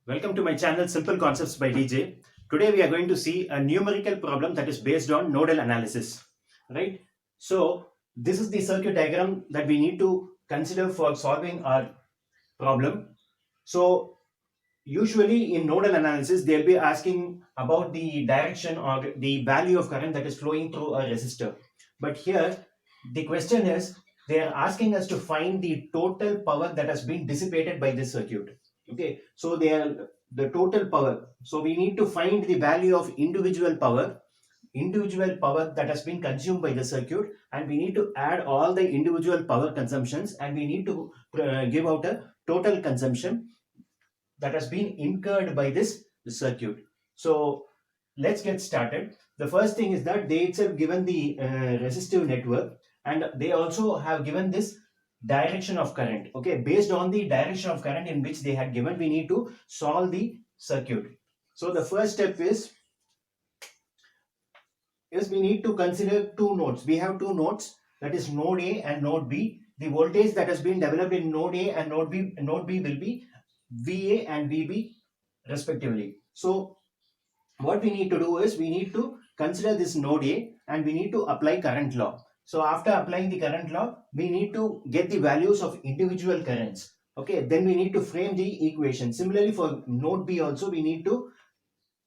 Welcome to my channel Simple Concepts by DJ. Today we are going to see a numerical problem that is based on nodal analysis. Right? So this is the circuit diagram that we need to consider for solving our problem. So usually in nodal analysis they'll be asking about the direction or the value of current that is flowing through a resistor. But here the question is they are asking us to find the total power that has been dissipated by this circuit. Okay, so they are the total power. So we need to find the value of individual power that has been consumed by the circuit, and we need to add all the individual power consumptions, and we need to give out a total consumption that has been incurred by this circuit. So let's get started. The first thing is that they itself given the resistive network, and they also have given this direction of current. Okay, based on the direction of current in which they had given, we need to solve the circuit. So the first step is we need to consider two nodes. We have two nodes, that is node A and node B. The voltage that has been developed in node A and node B will be VA and VB respectively. So what we need to do is we need to consider this node A and we need to apply current law. So after applying the current law, we need to get the values of individual currents. Okay, then we need to frame the equation. Similarly for node B also we need to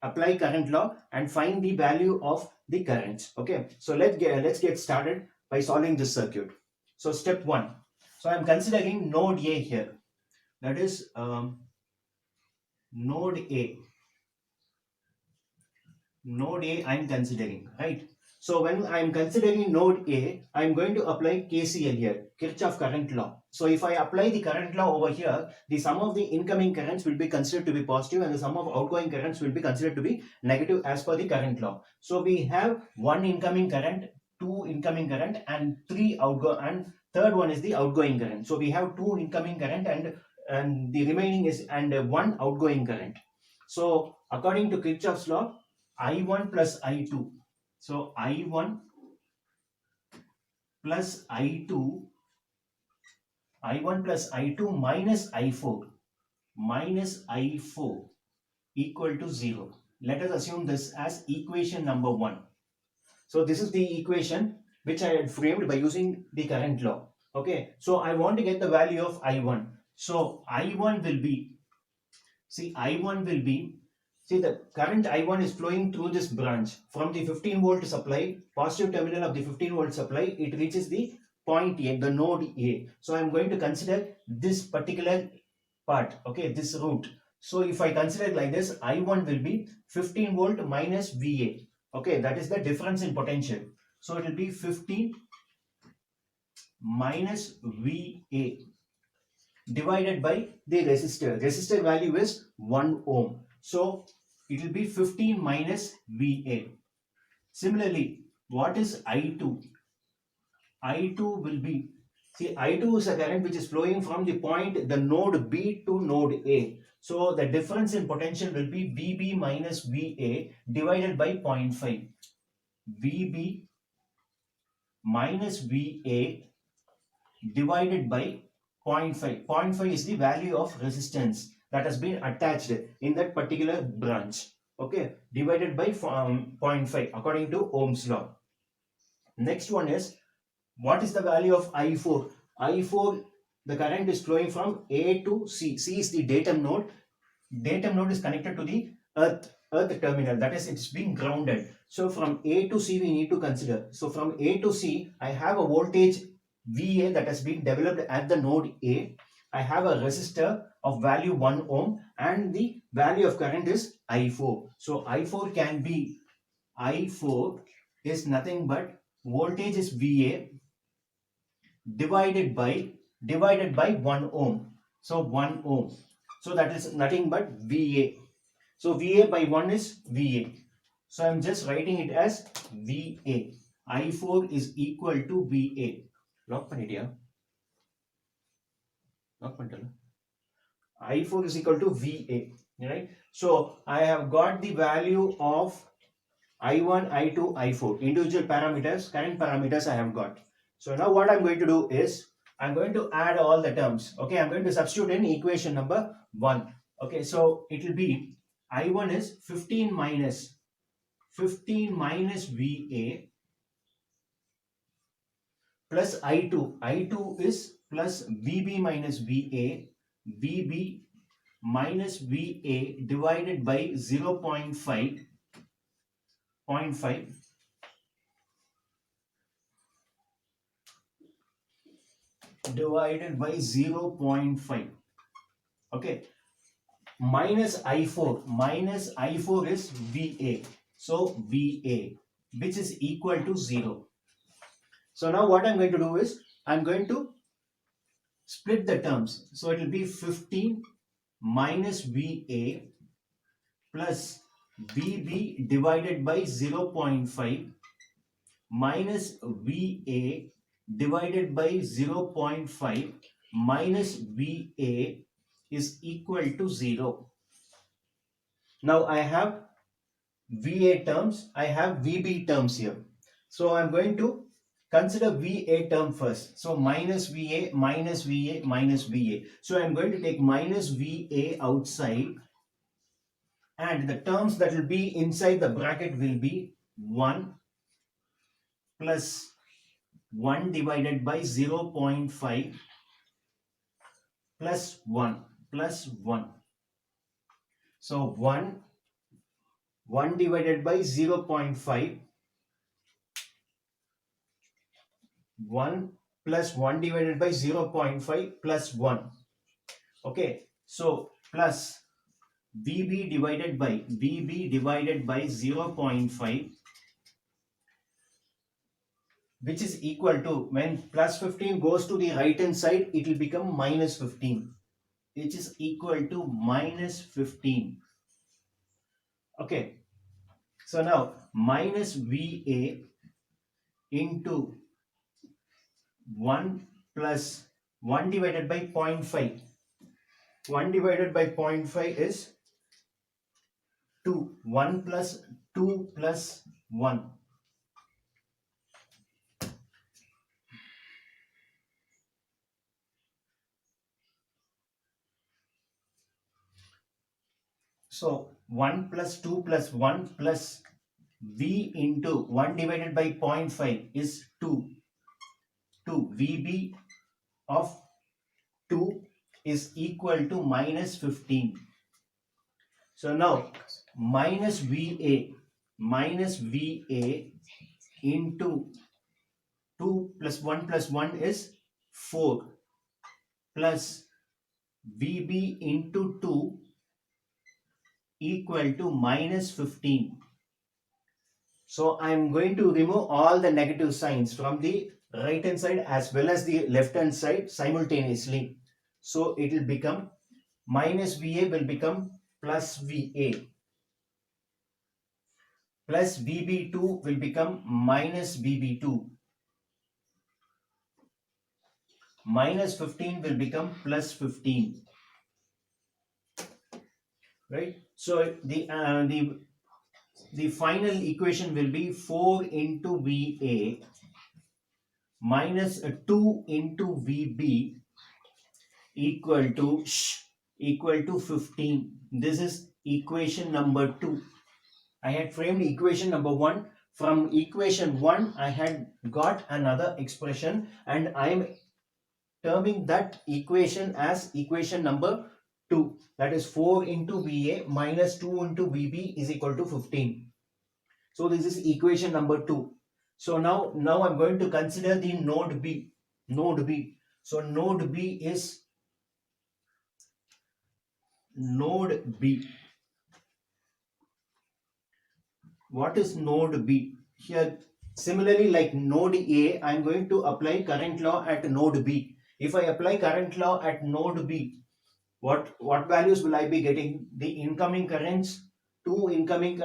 apply current law and find the value of the currents. Okay, so let's get started by solving this circuit. So step 1. So I'm considering node A here. That is node A. Node A I'm considering, right? So when I'm considering node A, I'm going to apply KCL here, Kirchhoff current law. So if I apply the current law over here, the sum of the incoming currents will be considered to be positive and the sum of outgoing currents will be considered to be negative as per the current law. So we have one incoming current, two incoming current and three outgoing, and third one is the outgoing current. So we have two incoming current and the remaining is one outgoing current. So according to Kirchhoff's law, I1 plus I2. So I1 plus I2 plus I2 minus I4 equal to 0. Let us assume this as equation number 1. So this is the equation which I had framed by using the current law. Okay, so I want to get the value of I1. So I1 will be, see the current I1 is flowing through this branch from the 15 volt supply, positive terminal of the 15 volt supply, it reaches the point A, the node A. So I'm going to consider this particular part, okay, this route. So if I consider it like this, I1 will be 15 volt minus VA. Okay, that is the difference in potential. So it will be 15 minus VA divided by the resistor. Resistor value is 1 ohm. So it will be 15 minus VA. Similarly, what is I2? I2 will be, see, I2 is a current which is flowing from the point, the node B to node A. So the difference in potential will be VB minus VA divided by 0.5. VB minus VA divided by 0.5. 0.5 is the value of resistance that has been attached in that particular branch. Okay, divided by 0.5 according to Ohm's law. Next one is, what is the value of I4? I4, the current is flowing from A to C. C is the datum node. Datum node is connected to the earth terminal, that is it's being grounded. So from A to C we need to consider. So from A to C I have a voltage VA that has been developed at the node A. I have a resistor of value 1 ohm and the value of current is I4. So I4 can be, I4 is nothing but voltage is VA divided by 1 ohm. So 1 ohm. So that is nothing but VA. So VA by 1 is VA. So I'm just writing it as VA. I4 is equal to VA. Lock பண்ணிட்டியா? Lock பண்ணிட்டல? I4 is equal to VA, right? So I have got the value of I1, I2, I4, individual parameters, current parameters I have got. So now what I'm going to do is I'm going to add all the terms. Okay, I'm going to substitute in equation number 1. Okay, so it will be I1 is 15 minus VA plus I2. I2 is plus VB minus VA, VB minus VA divided by 0.5, divided by 0.5. Okay, minus I4 is VA. So VA, which is equal to 0. So now what I'm going to do is I'm going to split the terms. So it will be 15 minus VA plus VB divided by 0.5 minus VA divided by 0.5 minus VA is equal to 0. Now I have VA terms, I have VB terms here. So I'm going to consider VA term first. So minus VA, minus VA, minus VA. So I'm going to take minus VA outside, and the terms that will be inside the bracket will be 1 plus 1 divided by 0.5 plus 1. So 1 divided by 0.5, 1 plus 1 divided by 0.5 plus 1. Okay, so plus VB divided by 0.5, which is equal to, when plus 15 goes to the right hand side, it will become minus 15, which is equal to minus 15. Okay, so now minus VA into 1 plus 1 divided by 0.5. 1 divided by 0.5 is 2. 1 plus 2 plus 1. So 1 plus 2 plus 1 plus V into 1 divided by 0.5 is 2. 2 VB of 2 is equal to minus 15. So now minus VA into 2 plus 1 is 4 plus VB into 2 equal to minus 15. So I am going to remove all the negative signs from the right hand side as well as the left hand side simultaneously. So it will become minus VA will become plus VA, plus VB2 will become minus VB2, minus 15 will become plus 15, right? So the final equation will be 4 into VA minus 2 into VB equal to 15. This is equation number 2. I had framed equation number 1. From equation 1 I had got another expression, and I am terming that equation as equation number 2. That is 4 into VA minus 2 into VB is equal to 15. So this is equation number 2. So now I'm going to consider the node B. So node B is node B. What is node B? Here, similarly like node A, I am going to apply current law at node B. If I apply current law at node B, what values will I be getting? The incoming currents, one incoming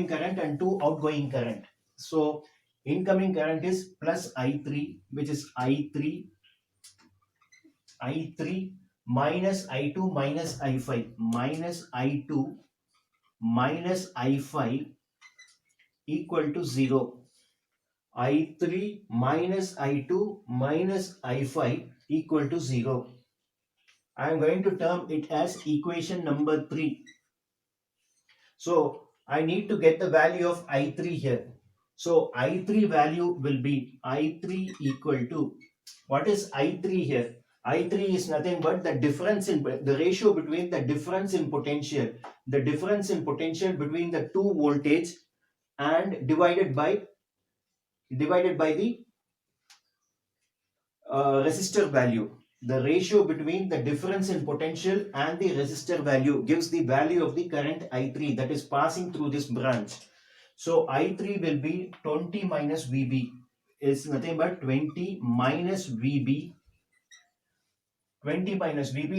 current and 2 outgoing current. So incoming current is plus I3, which is I3 minus I2 minus I5, minus I2 minus I5 equal to 0. I3 minus I2 minus I5 equal to 0. I am going to term it as equation number 3. So I need to get the value of I3 here. So I3 value will be I3 equal to, what is I3 here? I3 is nothing but the difference in the ratio between the difference in potential, between the two voltage and divided by the resistor value. The ratio between the difference in potential and the resistor value gives the value of the current I3 that is passing through this branch. So I3 will be 20 minus VB, is nothing but 20 minus VB,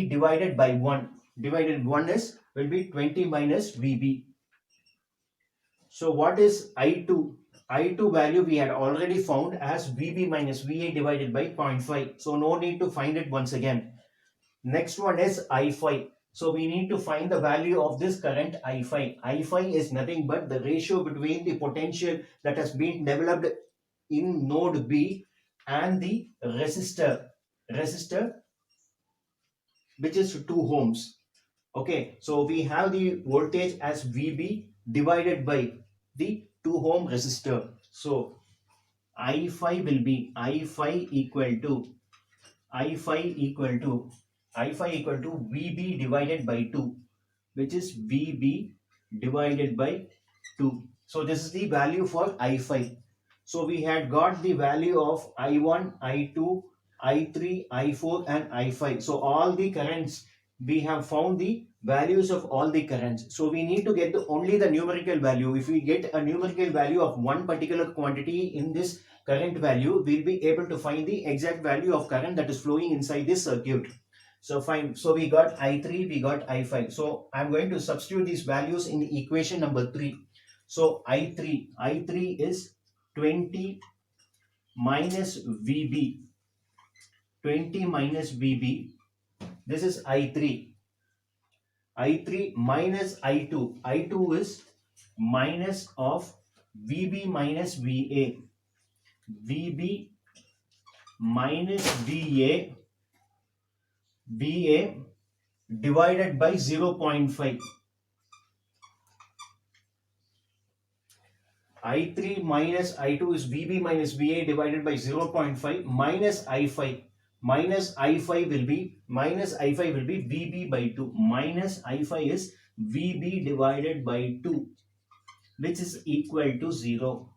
divided by 1. Divided 1 is will be 20 minus VB. So what is I2? I2 value we had already found as VB minus VA divided by 0.5. So no need to find it once again. Next one is I5. So we need to find the value of this current I5. I5 is nothing but the ratio between the potential that has been developed in node B and the resistor which is 2 ohms. Okay, so we have the voltage as VB divided by the 2 ohm resistor. So I5 will be I5 equal to VB divided by 2, which is VB divided by 2. So this is the value for I5. So we had got the value of I1, I2, I3, I4 and I5. So all the currents, we have found the values of all the currents. So we need to get only the numerical value. If we get a numerical value of one particular quantity in this current value, we'll be able to find the exact value of current that is flowing inside this circuit. So fine. So we got I3, we got I5. So I'm going to substitute these values in the equation number 3. So I3 is 20 minus VB. 20 minus VB. This is I3. I3 minus I2. I2 is minus of VB minus VA. VB minus VA divided by 0.5. I3 minus I2 is VB minus VA divided by 0.5 minus I5. Minus I5 will be VB by 2. Minus I5 is VB divided by 2, which is equal to 0.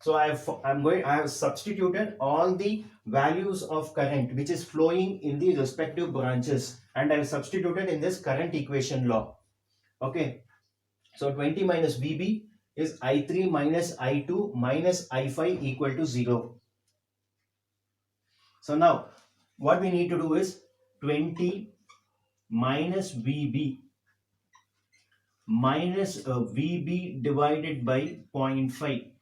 So I have substituted all the values of current which is flowing in the respective branches, and I have substituted in this current equation law. Okay. So 20 minus VB is I3 minus I2 minus I5 equal to 0. So now what we need to do is 20 minus VB minus VB divided by 0.5.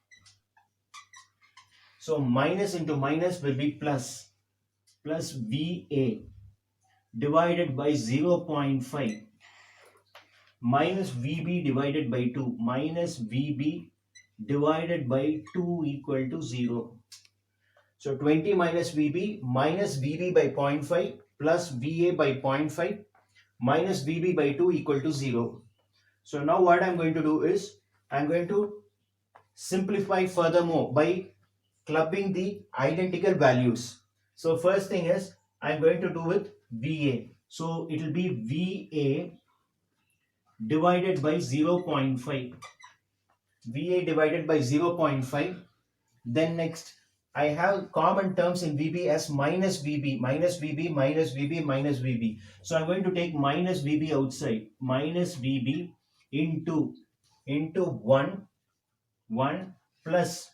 So minus into minus will be plus VA divided by 0.5 minus VB divided by 2 minus VB divided by 2 equal to 0. So 20 minus VB minus VB by 0.5 plus VA by 0.5 minus VB by 2 equal to 0. So now what I am going to do is I am going to simplify furthermore by clubbing the identical values. So first thing is I am going to do with VA. So it will be VA divided by 0.5. VA divided by 0.5. Then next I have common terms in VB as minus VB, minus VB, minus VB, minus VB. So I'm going to take minus VB outside. Minus VB into 1 plus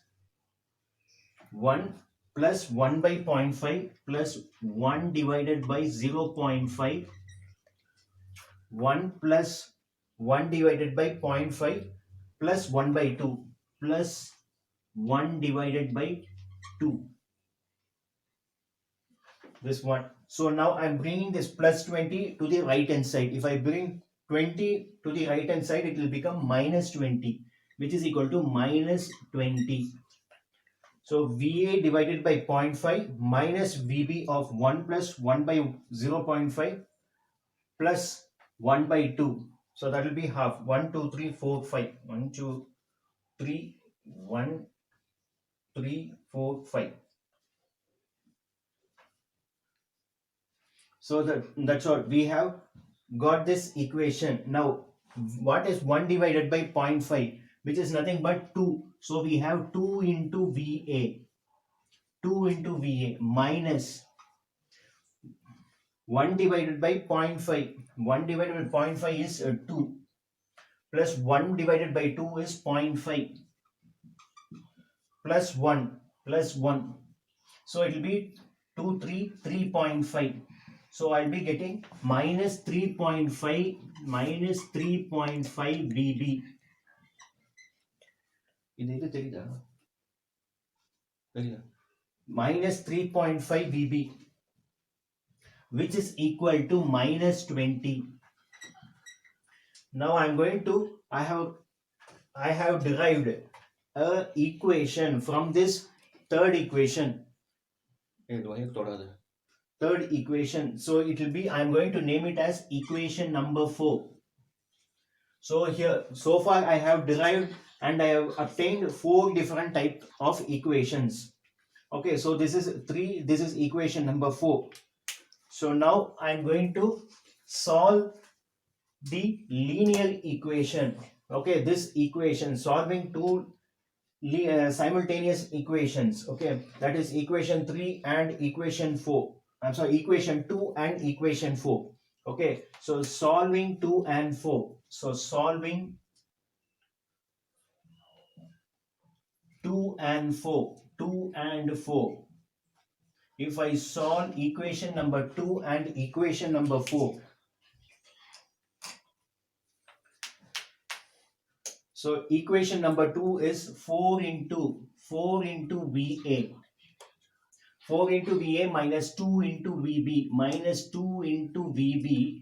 1 plus 1 by 0.5 plus 1 divided by 0.5, 1 plus 1 divided by 0.5 plus 1 by 2 plus 1 divided by 2. This one. So now I'm bringing this plus 20 to the right hand side. If I bring 20 to the right hand side, it will become minus 20, which is equal to minus 20. So VA divided by 0.5 minus VB of 1 plus 1 by 0.5 plus 1 by 2. So that will be half. 1, 2, 3, 4, 5. 1, 2, 3, 1, 3, 4, 5. So that's all. We have got this equation. Now, what is 1 divided by 0.5? Which is nothing but 2. So we have 2 into VA. 2 into VA minus 1 divided by 0.5. 1 divided by 0.5 is 2. Plus 1 divided by 2 is 0.5. Plus 1. Plus 1. So it will be 2, 3, 3.5. So I'll be getting minus 3.5 minus 3.5 VB. Minus 3.5 VB, which is equal to minus 20. Now I'm going to, I have derived a equation from this third equation. Third equation. So it will be, I'm going to name it as equation number 4. So here, so far I have derived and I have obtained 4 different types of equations. Okay, so this is 3, this is equation number 4. So now I'm going to solve the linear equation. Okay, this equation, solving two simultaneous equations. Okay, that is equation 3 and equation 4. I'm sorry, equation 2 and equation 4. Okay, so solving 2 and 4. So solving 2 and 4. 2 and 4. If I solve equation number 2 and equation number 4. So equation number 2 is 4 into VA. 4 into VA minus 2 into VB minus 2 into VB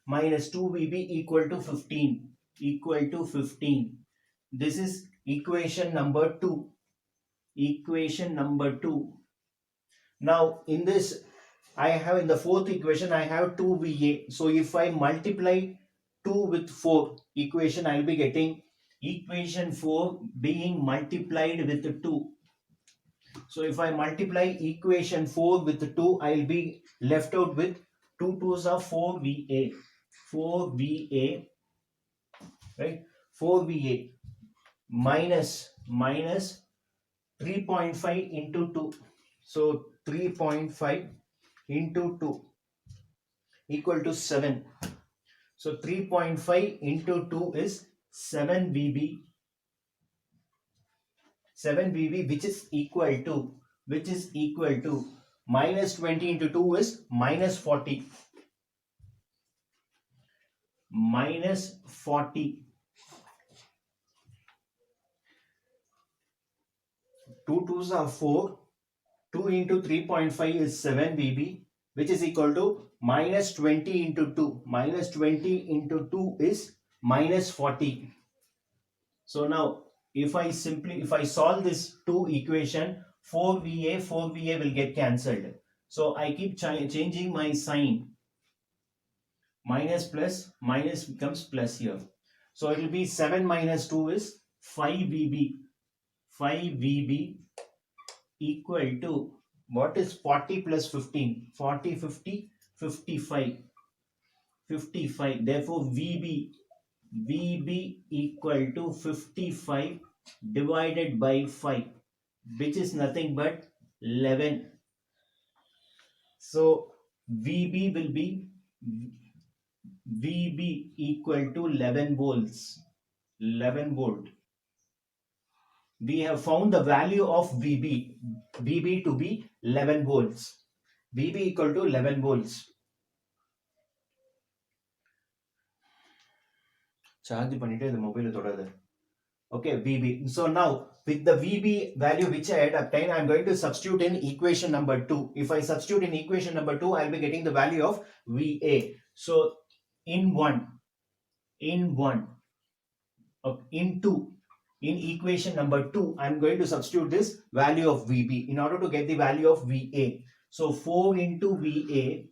minus 2 VB equal to 15. Equal to 15. This is equation number 2. Equation number 2. Now in this, I have in the fourth equation, I have 2 VA. So if I multiply 2 with 4 equation, I will be getting equation 4 being multiplied with 2. So if I multiply equation 4 with 2, I will be left out with 2 2s are 4 VA. 4 VA, right? 4 VA minus 3.5 into 2. So 3.5 into 2 equal to 7. So 3.5 into 2 is 7 VB. 7 VB, which is equal to minus 20 into 2 is minus 40. Minus 40. 2 2s are 4. 2 into 3.5 is 7 VB, which is equal to minus 20 into 2. Minus 20 into 2 is minus 40. So now if I solve this 2 equation, 4 VA will get cancelled. So I keep changing my sign. Minus plus minus becomes plus here. So it will be 7 minus 2 is 5 VB. 5 VB equal to, what is 40 plus 15? 40, 50, 55. 55. Therefore VB equal to 55 divided by 5, which is nothing but 11. So VB will be equal to 11 volts. 11 volt. We have found the value of VB to be 11 volts. VB equal to 11 volts. Charge பண்ணிட்டே the mobile தொடாத. Okay, VB. So now with the VB value which I had obtained, I am going to substitute in equation number 2. If I substitute in equation number 2, I will be getting the value of VA. So in 2, in equation number 2, I am going to substitute this value of VB in order to get the value of VA. So 4 into VA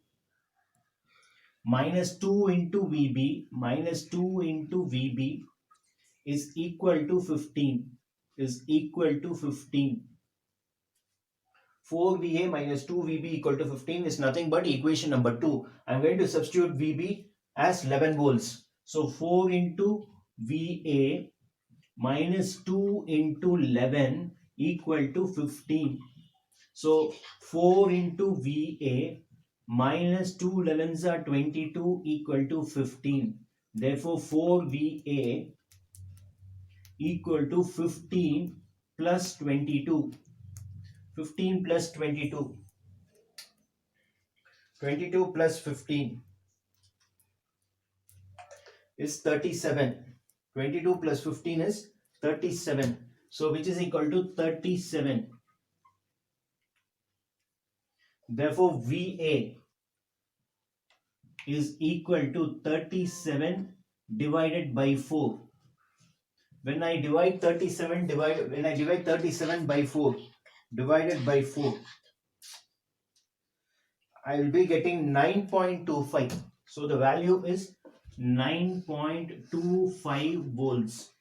minus 2 into VB minus 2 into VB is equal to 15. Is equal to 15. 4VA minus 2VB equal to 15 is nothing but equation number 2. I'm going to substitute VB as 11 volts. So 4 into VA minus 2 into 11 equal to 15. So 4 into VA minus 2 11s are 22 equal to 15. Therefore 4VA equal to 15 plus 22. 15 plus 22. 22 plus 15 is 37. 22 plus 15 is 37. So which is equal to 37. Therefore VA is equal to 37 divided by 4. When I divide 37 by 4 divided by 4, I will be getting 9.25. So the value is 9.25 volts.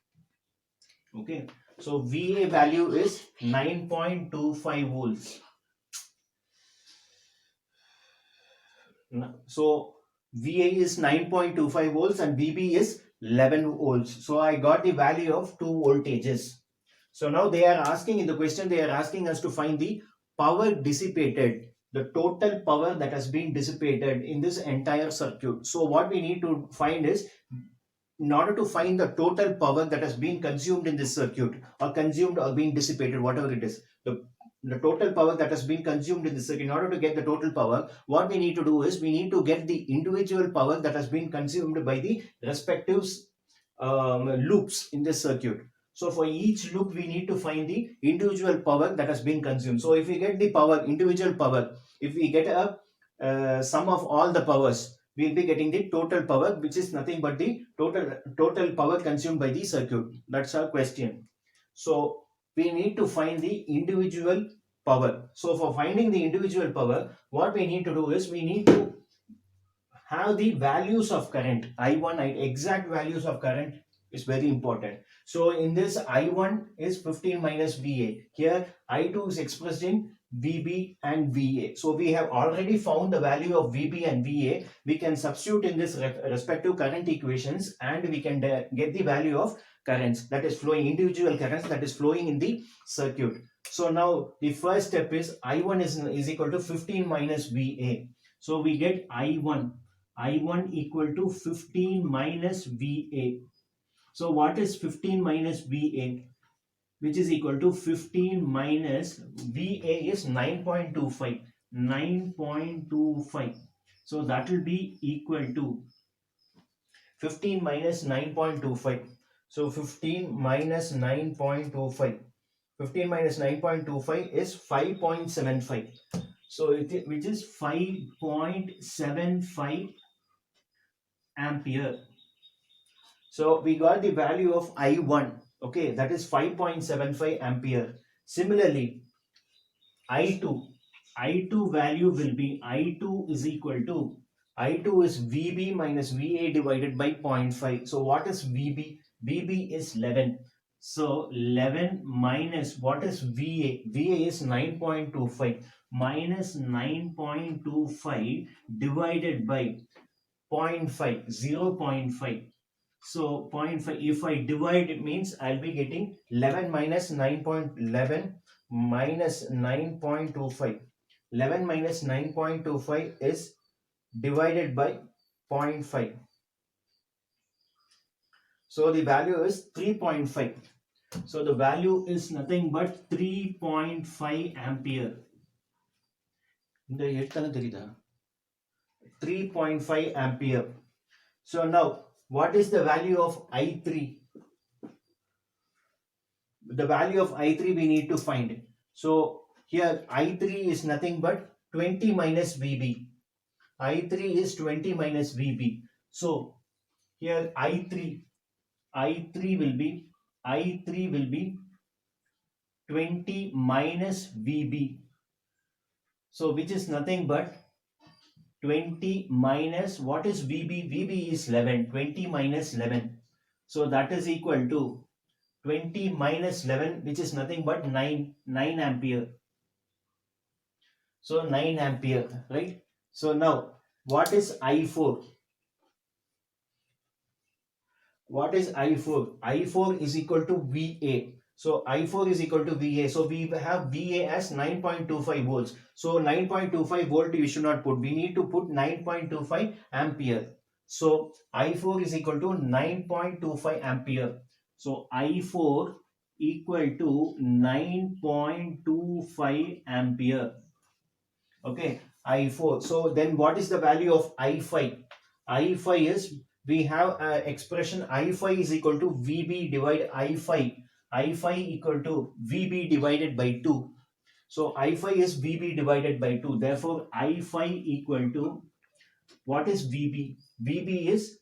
Okay. So VA value is 9.25 volts. So VA is 9.25 volts and VB is 11 volts. So I got the value of two voltages. So now they are asking in the question, they are asking us to find the power dissipated, the total power that has been dissipated in this entire circuit. So what we need to find is, in order to find the total power that has been consumed in this circuit, or consumed or being dissipated, whatever it is, the total power that has been consumed in this circuit, in order to get the total power, what we need to do is we need to get the individual power that has been consumed by the respective loops in this circuit. So for each loop we need to find the individual power that has been consumed. So if we get the power, individual power, if we get a sum of all the powers, we will be getting the total power, which is nothing but the total power consumed by the circuit. That's our question. So we need to find the individual power. So for finding the individual power, what we need to do is we need to have the values of current. I1, exact values of current is very important. So in this, I1 is 15 minus VA. Here I2 is expressed in VB and VA. So we have already found the value of VB and VA. We can substitute in this respective current equations and we can get the value of currents that is flowing, individual currents that is flowing in the circuit. So now the first step is I1 is equal to 15 minus VA. So we get I1 equal to 15 minus VA. So what is 15 minus VA? Which is equal to 15 minus VA is 9.25. 9.25. So that will be equal to 15 minus 9.25. So 15 minus 9.25. 15 minus 9.25 is 5.75. So which is 5.75 ampere. So we got the value of I1. Okay, that is 5.75 ampere. Similarly, I2 value will be, I2 is equal to, I2 is VB minus VA divided by 0.5. So what is VB? VB is 11. So 11 minus, what is VA? VA is 9.25 minus 9.25 divided by 0.5, 0.5. So 0.5, if I divide, it means I'll be getting 11 minus 9.11 minus 9.25. 11 minus 9.25 is divided by 0.5. So the value is 3.5. So the value is nothing but 3.5 ampere. 3.5 ampere. So now, what is the value of I3? The value of I3 we need to find. So here I3 is nothing but 20 minus VB. I3 is 20 minus VB. So here I3 will be 20 minus VB. So which is nothing but 20 minus, what is VB? VB is 11. 20 minus 11. So that is equal to 20 minus 11, which is nothing but 9 ampere. So 9 ampere, right? So now, what is I4? What is I4? I4 is equal to VA. So I4 is equal to VA. So we have VA as 9.25 volts. So 9.25 volt you should not put. We need to put 9.25 ampere. So I4 is equal to 9.25 ampere. So I4 equal to 9.25 ampere. Okay, I4. So then what is the value of I5? I5 is, we have expression I5 is equal to VB divided I5. I5 equal to VB divided by 2. So I5 is VB divided by 2. Therefore, I5 equal to, what is VB? VB is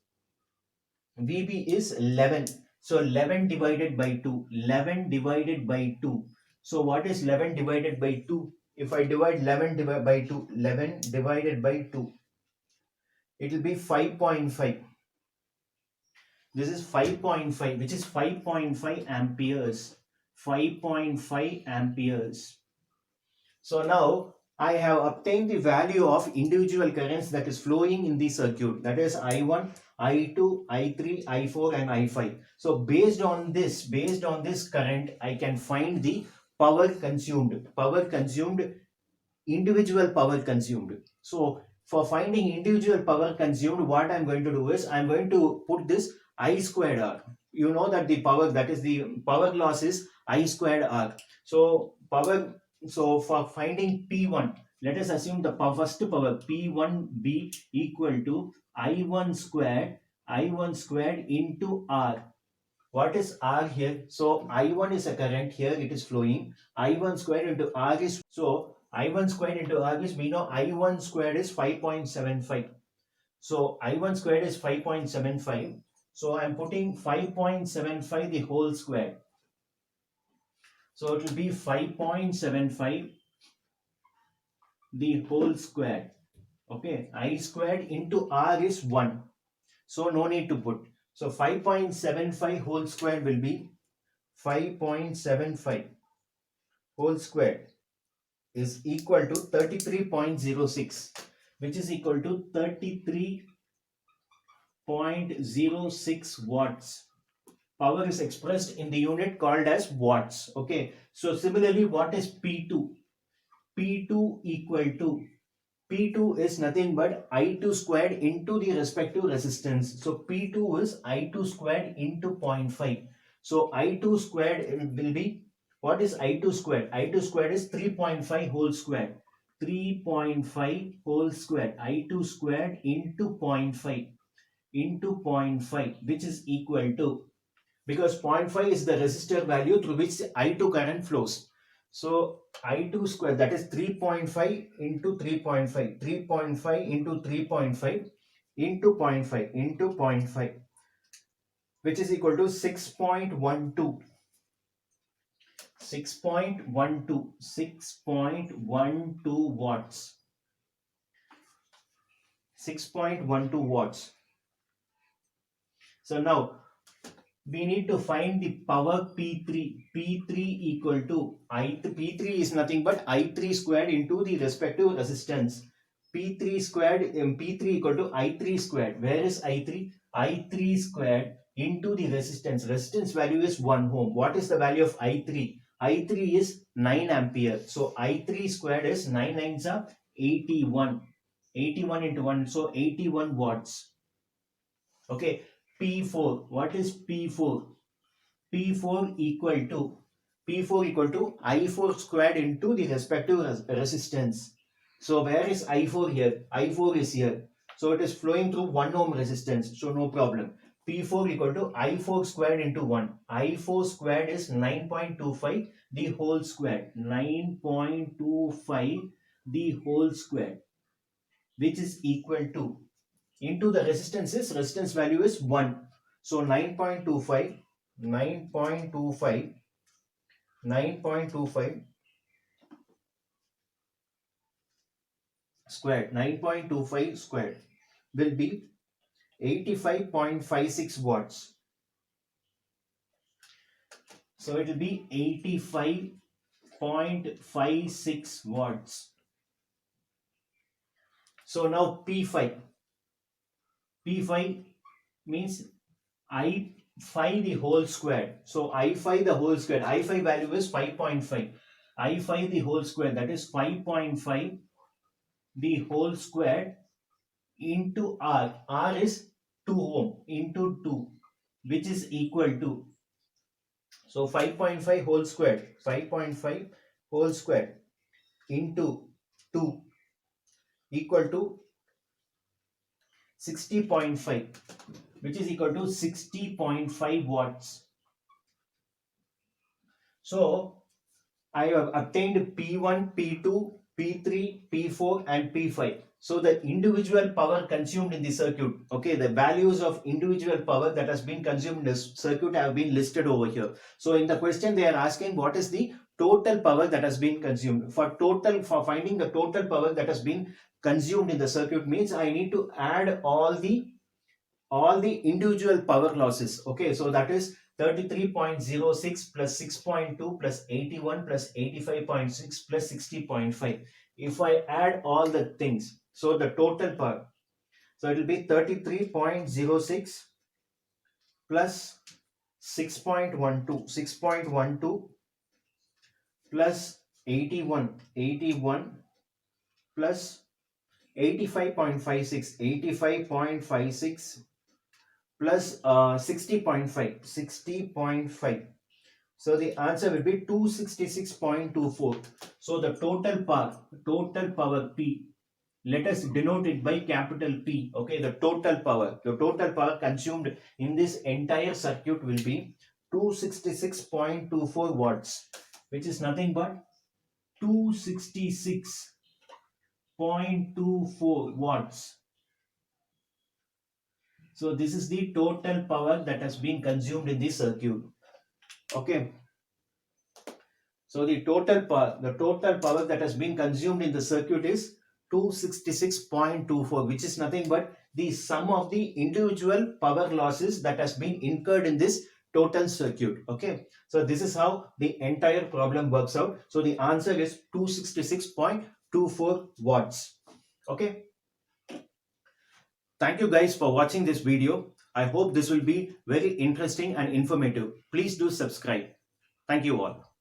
11. So 11 divided by 2. 11 divided by 2. So what is 11 divided by 2? If I divide 11 divided by 2, 11 divided by 2, it will be 5.5. This is 5.5, which is 5.5 amperes. 5.5 amperes. So now I have obtained the value of individual currents that is flowing in the circuit. That is I1, I2, I3, I4 and I5. So based on this current, I can find the power consumed. Individual power consumed. So for finding individual power consumed, what I'm going to do is I'm going to put this I squared R. You know that the power, that is the power loss, is I squared R. So for finding P1, let us assume the first power P1B equal to I1 squared into R. What is R here? So I1 is a current, here it is flowing. I1 squared into R is, so I1 squared into R is, we know I1 squared is 5.75. So I1 squared is 5.75. So I'm putting 5.75 the whole square. So it will be 5.75 the whole square. Okay, I squared into R is 1. So no need to put. So 5.75 whole square will be 5.75 whole square is equal to 33.06, which is equal to 33.06 watts. Power is expressed in the unit called as watts. Okay, so similarly, what is P2? P2 equal to, P2 is nothing but I2 squared into the respective resistance. So P2 is I2 squared into 0.5. So I2 squared will be, what is I2 squared? I2 squared is 3.5 whole squared. 3.5 whole squared. I2 squared into 0.5 which is equal to, because 0.5 is the resistor value through which I2 current flows. So I2 square, that is 3.5 into 3.5, 3.5 into 3.5 into 0.5 into 0.5, which is equal to 6.12. 6.12 watts. 6.12 watts. So now we need to find the power P3. P3 equal to P3 is nothing but I3 squared into the respective resistance. P3 squared, P3 equal to I3 squared. Where is I3? I3 squared into the resistance. Resistance value is 1 ohm. What is the value of I3? I3 is 9 ampere. So I3 squared is 9 nines are 81. 81 into 1. So 81 watts. Okay. P4. What is P4? P4 equal to, I4 squared into the respective resistance. So where is I4 here? I4 is here. So it is flowing through 1 ohm resistance. So no problem. P4 equal to I4 squared into 1. I4 squared is 9.25 the whole square. 9.25 the whole square, which is equal to, into the resistance value is 1. So 9.25 9.25 squared, 9.25 squared will be 85.56 watts. So it will be 85.56 watts. So now P5 means I5 the whole square. So I5 the whole square. I5 value is 5.5. I5 the whole square, that is 5.5 the whole square into R. R is 2 ohm into 2, which is equal to, so 5.5 whole square, 5.5 whole square into 2 equal to 60.5, which is equal to 60.5 watts. So I have obtained P1, P2, P3, P4 and P5. So the individual power consumed in the circuit, okay, the values of individual power that has been consumed in this circuit have been listed over here. So in the question they are asking what is the total power that has been consumed. For finding the total power that has been consumed in the circuit means I need to add all the individual power losses. Okay, so that is 33.06 plus 6.2 plus 81 plus 85.6 plus 60.5. If I add all the things, so the total power, so it will be 33.06 plus 6.12 plus 81 plus 85.56 plus 60.5. So the answer will be 266.24. So the total power P, let us denote it by capital P. Okay, the total power consumed in this entire circuit will be 266.24 watts, which is nothing but 266.24 watts. So this is the total power that has been consumed in this circuit. Okay. So the total power that has been consumed in the circuit is 266.24, which is nothing but the sum of the individual power losses that has been incurred in this total circuit. Okay. So this is how the entire problem works out. So the answer is 266.24 watts. Okay. Thank you guys for watching this video. I hope this will be very interesting and informative. Please do subscribe. Thank you all.